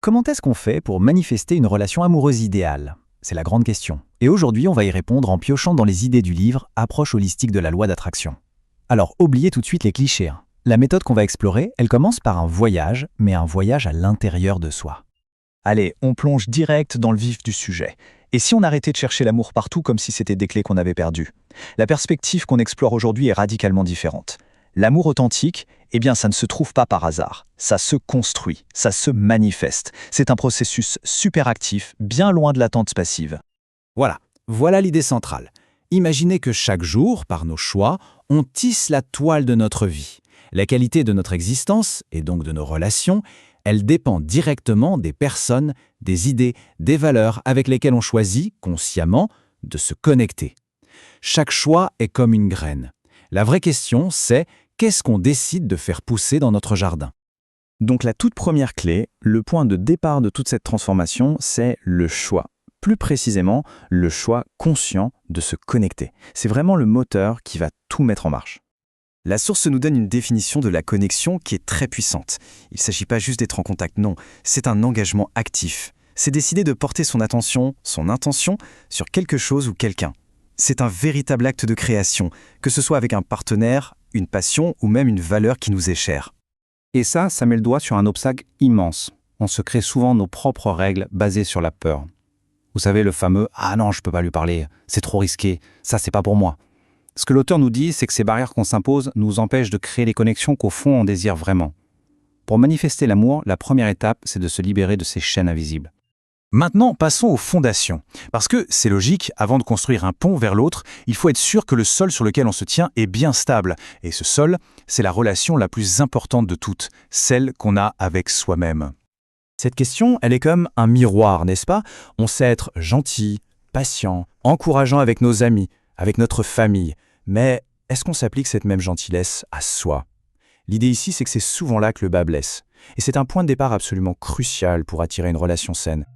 Comment est-ce qu'on fait pour manifester une relation amoureuse idéale? C'est la grande question. Et aujourd'hui, on va y répondre en piochant dans les idées du livre Approche holistique de la loi d'attraction. Alors, oubliez tout de suite les clichés, hein. La méthode qu'on va explorer, elle commence par un voyage, mais un voyage à l'intérieur de soi. Allez, on plonge direct dans le vif du sujet. Et si on arrêtait de chercher l'amour partout comme si c'était des clés qu'on avait perdues? La perspective qu'on explore aujourd'hui est radicalement différente. L'amour authentique, eh bien, ça ne se trouve pas par hasard. Ça se construit, ça se manifeste. C'est un processus super actif, bien loin de l'attente passive. Voilà l'idée centrale. Imaginez que chaque jour, par nos choix, on tisse la toile de notre vie. La qualité de notre existence, et donc de nos relations, elle dépend directement des personnes, des idées, des valeurs avec lesquelles on choisit, consciemment, de se connecter. Chaque choix est comme une graine. La vraie question, c'est qu'est-ce qu'on décide de faire pousser dans notre jardin? Donc la toute première clé, le point de départ de toute cette transformation, c'est le choix. Plus précisément, le choix conscient de se connecter. C'est vraiment le moteur qui va tout mettre en marche. La source nous donne une définition de la connexion qui est très puissante. Il ne s'agit pas juste d'être en contact, non, c'est un engagement actif. C'est décider de porter son attention, son intention, sur quelque chose ou quelqu'un. C'est un véritable acte de création, que ce soit avec un partenaire, une passion ou même une valeur qui nous est chère. Et ça met le doigt sur un obstacle immense. On se crée souvent nos propres règles basées sur la peur. Vous savez, le fameux « Ah non, je peux pas lui parler, c'est trop risqué, ça c'est pas pour moi ». Ce que l'auteur nous dit, c'est que ces barrières qu'on s'impose nous empêchent de créer les connexions qu'au fond on désire vraiment. Pour manifester l'amour, la première étape, c'est de se libérer de ces chaînes invisibles. Maintenant, passons aux fondations. Parce que, c'est logique, avant de construire un pont vers l'autre, il faut être sûr que le sol sur lequel on se tient est bien stable. Et ce sol, c'est la relation la plus importante de toutes, celle qu'on a avec soi-même. Cette question, elle est comme un miroir, n'est-ce pas? On sait être gentil, patient, encourageant avec nos amis, avec notre famille. Mais est-ce qu'on s'applique cette même gentillesse à soi? L'idée ici, c'est que c'est souvent là que le bas blesse. Et c'est un point de départ absolument crucial pour attirer une relation saine.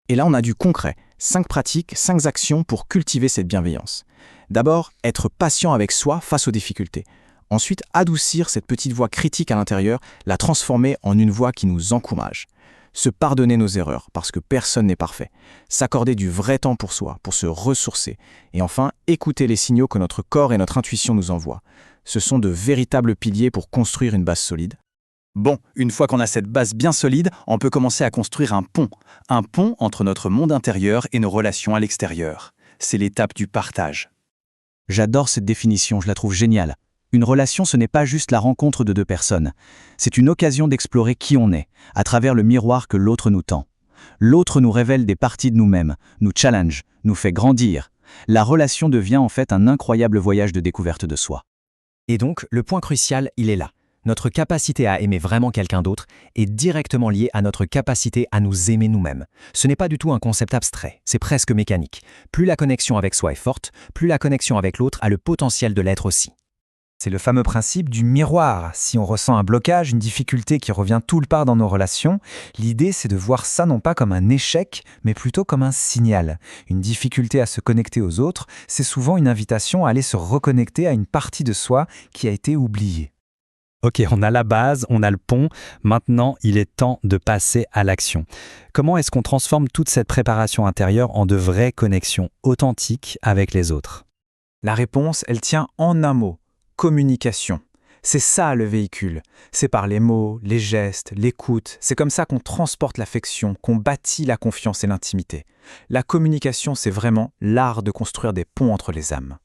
Et là, on a du concret. 5 pratiques, 5 actions pour cultiver cette bienveillance. D'abord, être patient avec soi face aux difficultés. Ensuite, adoucir cette petite voix critique à l'intérieur, la transformer en une voix qui nous encourage. Se pardonner nos erreurs, parce que personne n'est parfait. S'accorder du vrai temps pour soi, pour se ressourcer. Et enfin, écouter les signaux que notre corps et notre intuition nous envoient. Ce sont de véritables piliers pour construire une base solide. Bon, une fois qu'on a cette base bien solide, on peut commencer à construire un pont. Un pont entre notre monde intérieur et nos relations à l'extérieur. C'est l'étape du partage. J'adore cette définition, je la trouve géniale. Une relation, ce n'est pas juste la rencontre de 2 personnes. C'est une occasion d'explorer qui on est, à travers le miroir que l'autre nous tend. L'autre nous révèle des parties de nous-mêmes, nous challenge, nous fait grandir. La relation devient en fait un incroyable voyage de découverte de soi. Et donc, le point crucial, il est là. Notre capacité à aimer vraiment quelqu'un d'autre est directement liée à notre capacité à nous aimer nous-mêmes. Ce n'est pas du tout un concept abstrait, c'est presque mécanique. Plus la connexion avec soi est forte, plus la connexion avec l'autre a le potentiel de l'être aussi. C'est le fameux principe du miroir. Si on ressent un blocage, une difficulté qui revient tout le temps dans nos relations, l'idée c'est de voir ça non pas comme un échec, mais plutôt comme un signal. Une difficulté à se connecter aux autres, c'est souvent une invitation à aller se reconnecter à une partie de soi qui a été oubliée. Ok, on a la base, on a le pont, maintenant il est temps de passer à l'action. Comment est-ce qu'on transforme toute cette préparation intérieure en de vraies connexions authentiques avec les autres? La réponse, elle tient en un mot. Communication. C'est ça le véhicule. C'est par les mots, les gestes, l'écoute. C'est comme ça qu'on transporte l'affection, qu'on bâtit la confiance et l'intimité. La communication, c'est vraiment l'art de construire des ponts entre les âmes.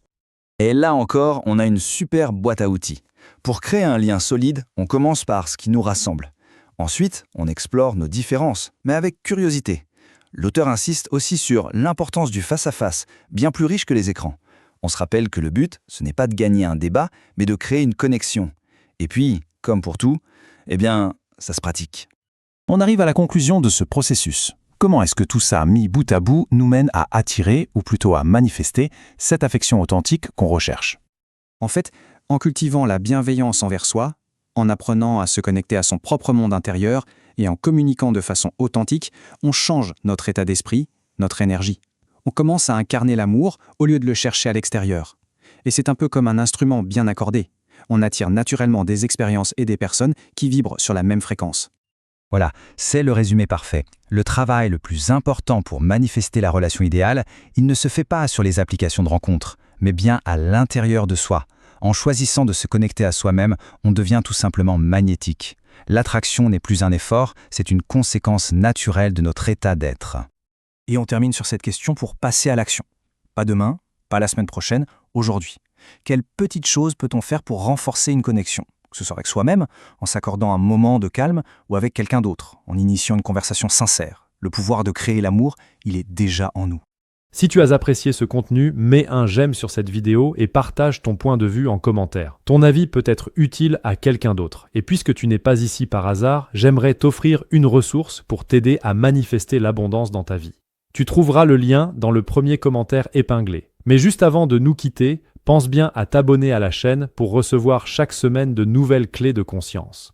Et là encore, on a une super boîte à outils. Pour créer un lien solide, on commence par ce qui nous rassemble. Ensuite, on explore nos différences, mais avec curiosité. L'auteur insiste aussi sur l'importance du face-à-face, bien plus riche que les écrans. On se rappelle que le but, ce n'est pas de gagner un débat, mais de créer une connexion. Et puis, comme pour tout, ça se pratique. On arrive à la conclusion de ce processus. Comment est-ce que tout ça, mis bout à bout, nous mène à attirer, ou plutôt à manifester, cette affection authentique qu'on recherche? En fait, en cultivant la bienveillance envers soi, en apprenant à se connecter à son propre monde intérieur et en communiquant de façon authentique, on change notre état d'esprit, notre énergie. On commence à incarner l'amour au lieu de le chercher à l'extérieur. Et c'est un peu comme un instrument bien accordé. On attire naturellement des expériences et des personnes qui vibrent sur la même fréquence. Voilà, c'est le résumé parfait. Le travail le plus important pour manifester la relation idéale, il ne se fait pas sur les applications de rencontres, mais bien à l'intérieur de soi. En choisissant de se connecter à soi-même, on devient tout simplement magnétique. L'attraction n'est plus un effort, c'est une conséquence naturelle de notre état d'être. Et on termine sur cette question pour passer à l'action. Pas demain, pas la semaine prochaine, aujourd'hui. Quelle petite chose peut-on faire pour renforcer une connexion ? Que ce soit avec soi-même, en s'accordant un moment de calme, ou avec quelqu'un d'autre, en initiant une conversation sincère. Le pouvoir de créer l'amour, il est déjà en nous. Si tu as apprécié ce contenu, mets un j'aime sur cette vidéo et partage ton point de vue en commentaire. Ton avis peut être utile à quelqu'un d'autre. Et puisque tu n'es pas ici par hasard, j'aimerais t'offrir une ressource pour t'aider à manifester l'abondance dans ta vie. Tu trouveras le lien dans le premier commentaire épinglé. Mais juste avant de nous quitter, pense bien à t'abonner à la chaîne pour recevoir chaque semaine de nouvelles clés de conscience.